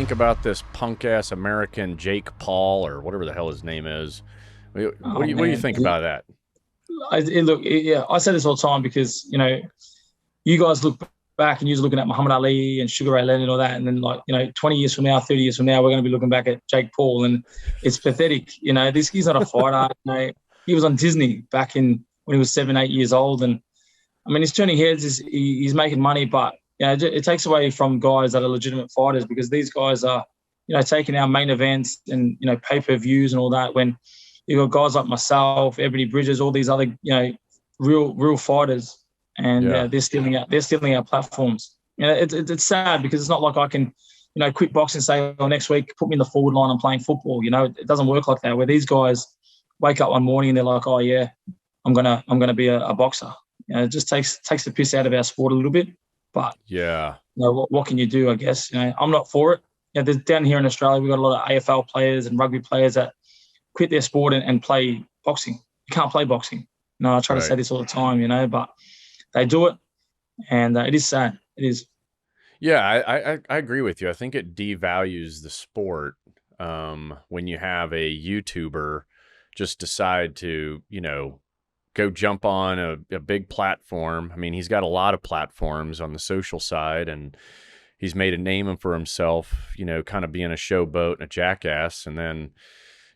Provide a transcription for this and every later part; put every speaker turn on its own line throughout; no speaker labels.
think about this punk-ass American Jake Paul or whatever the hell his name is? What do you think about that?
Yeah, I say this all the time because, you guys look back and you're looking at Muhammad Ali and Sugar Ray Leonard and all that. And then 20 years from now, 30 years from now, we're going to be looking back at Jake Paul, and it's pathetic. He's not a fighter. He was on Disney back when he was 7, 8 years old. And I mean, he's turning heads, he's making money, but it takes away from guys that are legitimate fighters, because these guys are, taking our main events and, pay-per-views and all that, when you've got guys like myself, Ebony Bridges, all these other, real fighters, and they're stealing our platforms. It's sad, because it's not like I can, quit boxing and say, oh, next week, put me in the forward line, I'm playing football. It doesn't work like that, where these guys wake up one morning and they're like, oh yeah, I'm gonna be a boxer. It just takes the piss out of our sport a little bit. But what can you do? I guess I'm not for it. There's down here in Australia, we've got a lot of AFL players and rugby players that quit their sport and play boxing. You can't play boxing. I try to say this all the time, but they do it, and it is sad. It is.
Yeah, I agree with you. I think it devalues the sport when you have a YouTuber just decide to, go jump on a big platform. I mean, he's got a lot of platforms on the social side, and he's made a name for himself, kind of being a showboat and a jackass. And then,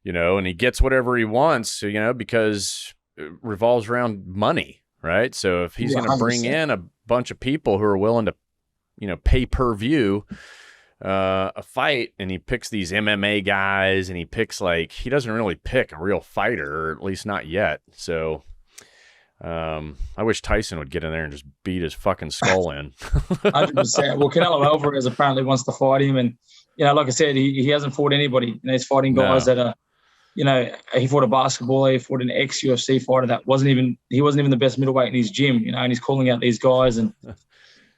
and he gets whatever he wants, because it revolves around money, right? So if he's going to bring in a bunch of people who are willing to, pay per view a fight, and he picks these MMA guys, and he doesn't really pick a real fighter, or at least not yet. So I wish Tyson would get in there and just beat his fucking skull in.
100%. Well, Canelo Alvarez apparently wants to fight him, and like I said, he hasn't fought anybody. He's fighting guys that are, he fought a basketballer, he fought an ex-UFC fighter that wasn't even the best middleweight in his gym, and he's calling out these guys, and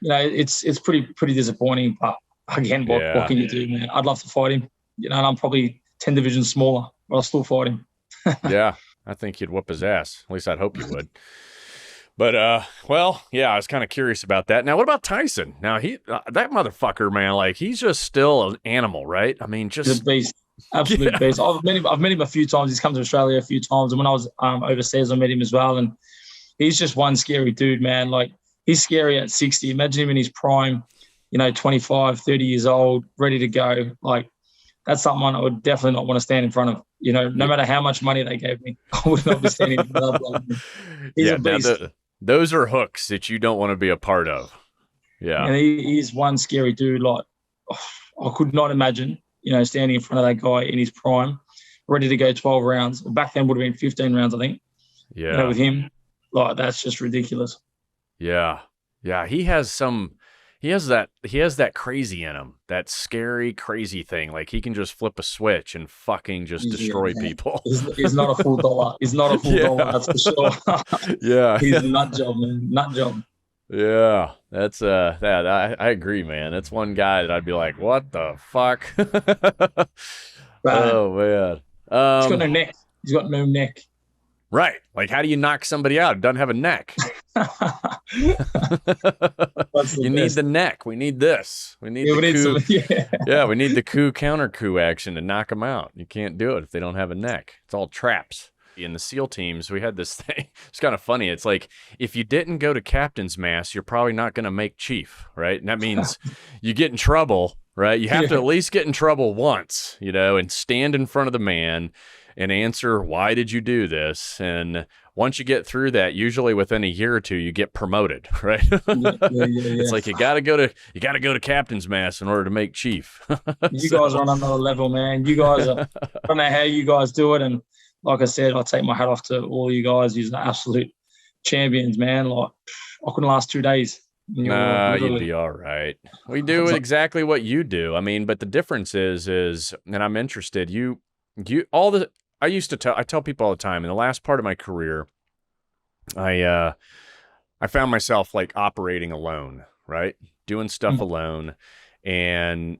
it's pretty disappointing. But again, what can you do, man? I'd love to fight him, and I'm probably 10 divisions smaller, but I'll still fight him.
Yeah, I think you'd whoop his ass. At least I'd hope you would. But, I was kind of curious about that. Now, what about Tyson? Now, that motherfucker, man, he's just still an animal, right? I mean, just...
a beast. Absolute beast. I've met him a few times. He's come to Australia a few times. And when I was overseas, I met him as well. And he's just one scary dude, man. He's scary at 60. Imagine him in his prime, 25, 30 years old, ready to go. That's someone I would definitely not want to stand in front of. No matter how much money they gave me, I would not be standing in front of him. He's a beast.
Those are hooks that you don't want to be a part of. Yeah.
And he's one scary dude. I could not imagine, standing in front of that guy in his prime, ready to go 12 rounds. Back then would have been 15 rounds, I think.
Yeah.
With him, that's just ridiculous.
Yeah. Yeah. He has that crazy in him, that scary, crazy thing. He can just flip a switch and fucking just destroy people.
He's not a full dollar. He's not a full dollar, that's for sure.
Yeah.
He's a nut job, man. Nut job.
Yeah. That's, I agree, man. That's one guy that I'd be like, what the fuck? Oh, man.
He's got no neck. He's got no neck.
Right. How do you knock somebody out? It doesn't have a neck. You need the neck. We need this. We need the coup. We need the coup counter coup action to knock them out. You can't do it if they don't have a neck. It's all traps. In the SEAL teams, we had this thing. It's kind of funny. It's if you didn't go to captain's mass, you're probably not going to make chief, right? And that means you get in trouble, right? You have to at least get in trouble once, and stand in front of the man and answer, why did you do this? And once you get through that, usually within a year or two, you get promoted, right? It's you gotta go to captain's mass in order to make chief.
You guys are on another level, man. You guys I don't know how you guys do it. And like I said, I take my hat off to all you guys. You're absolute champions, man. I couldn't last 2 days.
Nah, you'd be all right. We do exactly what you do. I mean, but the difference is, and I'm interested, I tell people all the time, in the last part of my career, I found myself operating alone, right? Doing stuff alone. And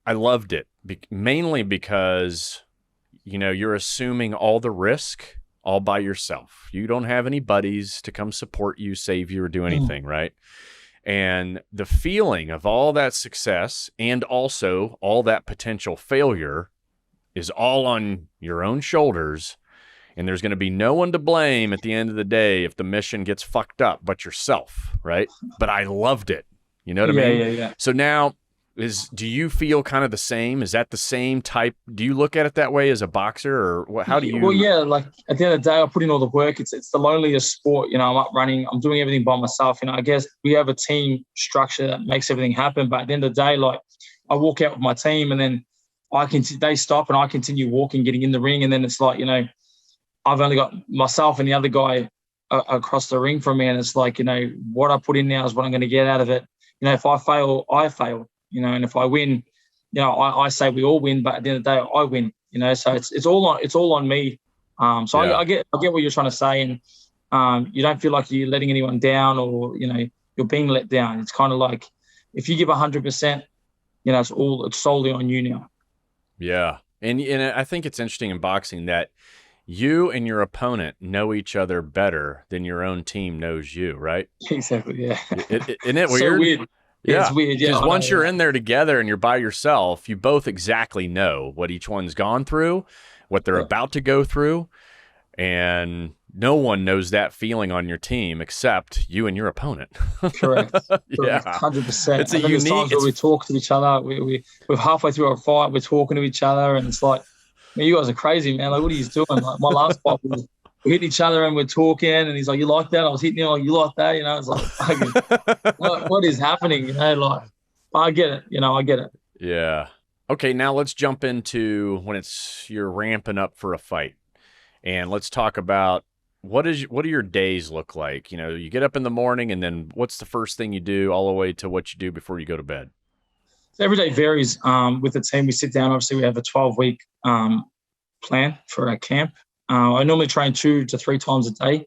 I loved it mainly because, you're assuming all the risk all by yourself. You don't have any buddies to come support you, save you, or do anything, right? And the feeling of all that success and also all that potential failure is all on your own shoulders. And there's going to be no one to blame at the end of the day if the mission gets fucked up but yourself, right? But I loved it. You know what I mean?
Yeah.
So now, do you feel kind of the same? Is that the same type? Do you look at it that way as a boxer, or how do you?
Well, yeah, like at the end of the day, I put in all the work. It's the loneliest sport. I'm up running. I'm doing everything by myself. I guess we have a team structure that makes everything happen. But at the end of the day, like I walk out with my team, and then they stop, and I continue walking, getting in the ring, and then it's like I've only got myself and the other guy across the ring from me, and it's like what I put in now is what I'm going to get out of it. If I fail, I fail. And if I win, I say we all win, but at the end of the day, I win. So it's all on me. So yeah. I get what you're trying to say, and you don't feel like you're letting anyone down, or you're being let down. It's kind of like if you give 100%, it's solely on you now.
Yeah, and I think it's interesting in boxing that you and your opponent know each other better than your own team knows you, right?
Exactly. Yeah.
Isn't it weird?
So weird. Yeah, it's weird. Yeah,
because once you're in there together and you're by yourself, you both exactly know what each one's gone through, what they're about to go through, and no one knows that feeling on your team except you and your opponent.
Correct.
Yeah,
100%.
It's a unique.
Times where we talk to each other. We're halfway through our fight. We're talking to each other, and it's like, man, you guys are crazy, man. Like, what are you doing? Like, my last fight was. We hit each other and we're talking, and he's like, "You like that?" I was hitting him like, "You like that?" It's like, what is happening? Like, I get it. I get it.
Yeah. Okay. Now let's jump into when you're ramping up for a fight, and let's talk about what do your days look like? You get up in the morning, and then what's the first thing you do, all the way to what you do before you go to bed?
So every day varies. With the team, we sit down. Obviously, we have a 12-week plan for our camp. I normally train 2 to 3 times a day,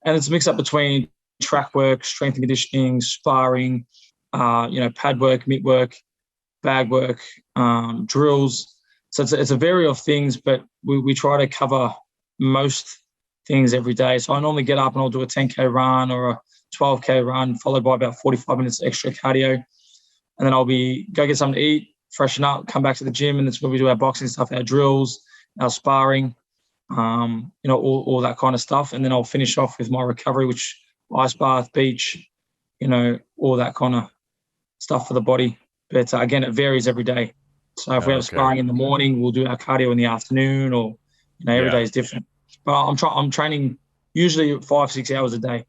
and it's a mix up between track work, strength and conditioning, sparring, pad work, mitt work, bag work, drills. So it's a variety of things, but we try to cover most things every day. So I normally get up and I'll do a 10K run or a 12K run, followed by about 45 minutes extra cardio, and then I'll go get something to eat, freshen up, come back to the gym, and that's where we do our boxing stuff, our drills, our sparring. All that kind of stuff. And then I'll finish off with my recovery, which ice bath, beach, all that kind of stuff for the body. But again, it varies every day. So if we have sparring in the morning, we'll do our cardio in the afternoon, or, every day is different. But I'm training usually 5-6 hours a day.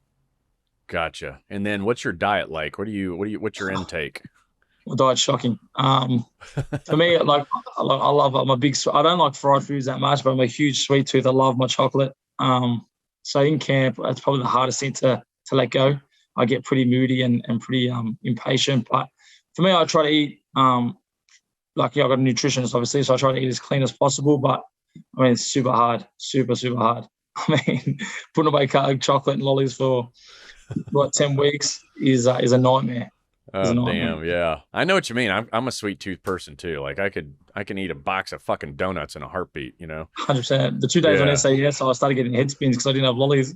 Gotcha. And then what's your diet like? What's your intake?
My diet's shocking. For me, I'm a big, I don't like fried foods that much, but I'm a huge sweet tooth. I love my chocolate. So in camp, that's probably the hardest thing to let go. I get pretty moody and pretty impatient. But for me, I try to eat, I've got a nutritionist, obviously, so I try to eat as clean as possible. But I mean, it's super hard, super, super hard. I mean, putting away chocolate and lollies for 10 weeks is a nightmare.
Oh, damn. Yeah. I know what you mean. I'm a sweet tooth person too. Like I can eat a box of fucking donuts in a heartbeat,
100%. The 2 days on SAS, I started getting head spins because I didn't have lollies.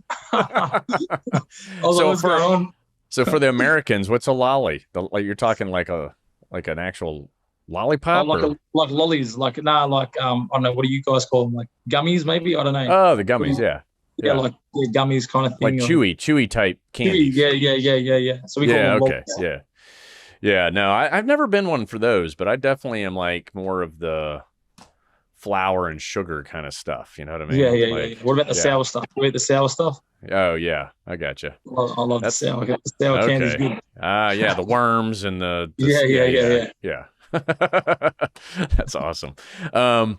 So for the Americans, what's a lolly? You're talking like an actual lollipop?
Like lollies. I don't know, what do you guys call them? Like gummies, maybe? I don't know.
Oh, the gummies, yeah.
Yeah, like gummies kind of thing.
Like chewy type candy.
Yeah. So we call them lollies.
Yeah. Yeah, no, I've never been one for those, but I definitely am like more of the flour and sugar kind of stuff. You know what I mean?
Yeah. What about the sour stuff? You eat the sour stuff?
Oh, yeah, I gotcha.
I love the sour. The sour candy's good.
Yeah, the worms and the yeah. That's awesome. And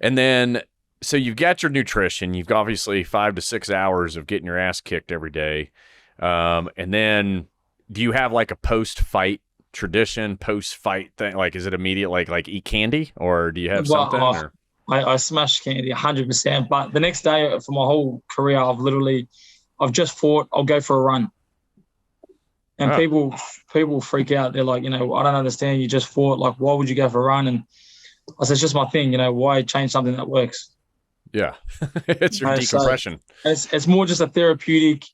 then, so you've got your nutrition. You've obviously 5 to 6 hours of getting your ass kicked every day. And then do you have like a post-fight tradition, post-fight thing? Like, is it immediate, like eat candy, or do you have something?
I smash candy 100%. But the next day for my whole career, I've just fought. I'll go for a run. And people freak out. They're like, I don't understand. You just fought. Like, why would you go for a run? And I said, it's just my thing. Why change something that works?
Yeah, it's your decompression.
So it's more just a therapeutic.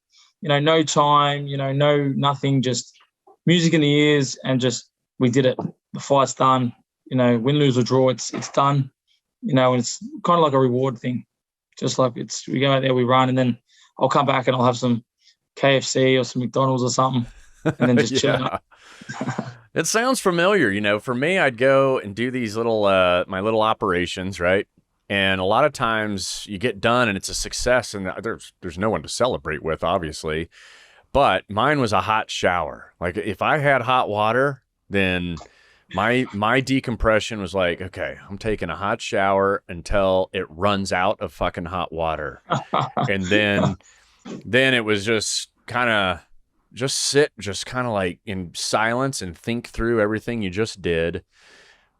No time. No nothing. Just music in the ears, and just we did it. The fight's done. You know, win, lose or draw, it's done. You know, and it's kind of like a reward thing. Just like we go out there, we run, and then I'll come back and I'll have some KFC or some McDonald's or something, and then just chill out.
It sounds familiar. You know, for me, I'd go and do these little, my little operations, right? And a lot of times you get done and it's a success, and there's no one to celebrate with, obviously. But mine was a hot shower. Like if I had hot water, then my decompression was like, okay, I'm taking a hot shower until it runs out of fucking hot water. And then it was just kind of just kind of like in silence and think through everything you just did.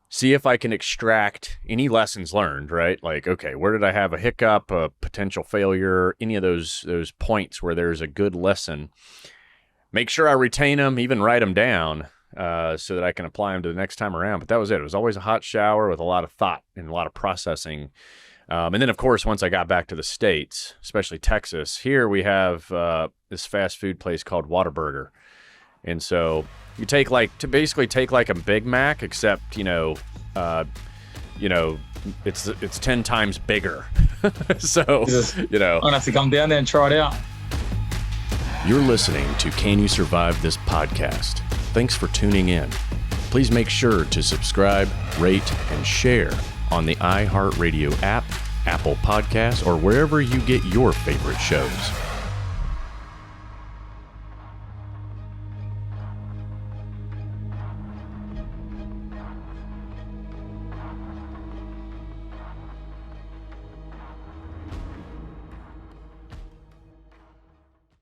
See if I can extract any lessons learned, right? Like, okay, where did I have a hiccup, a potential failure, any of those points where there's a good lesson. Make sure I retain them, even write them down, so that I can apply them to the next time around. But that was it. It was always a hot shower with a lot of thought and a lot of processing. And then, of course, once I got back to the States, especially Texas, here we have this fast food place called Whataburger. And so you basically take like a Big Mac, except, it's 10 times bigger. So, you know.
I'll have to come down there and try it out.
You're listening to Can You Survive This Podcast? Thanks for tuning in. Please make sure to subscribe, rate, and share on the iHeartRadio app, Apple Podcasts, or wherever you get your favorite shows.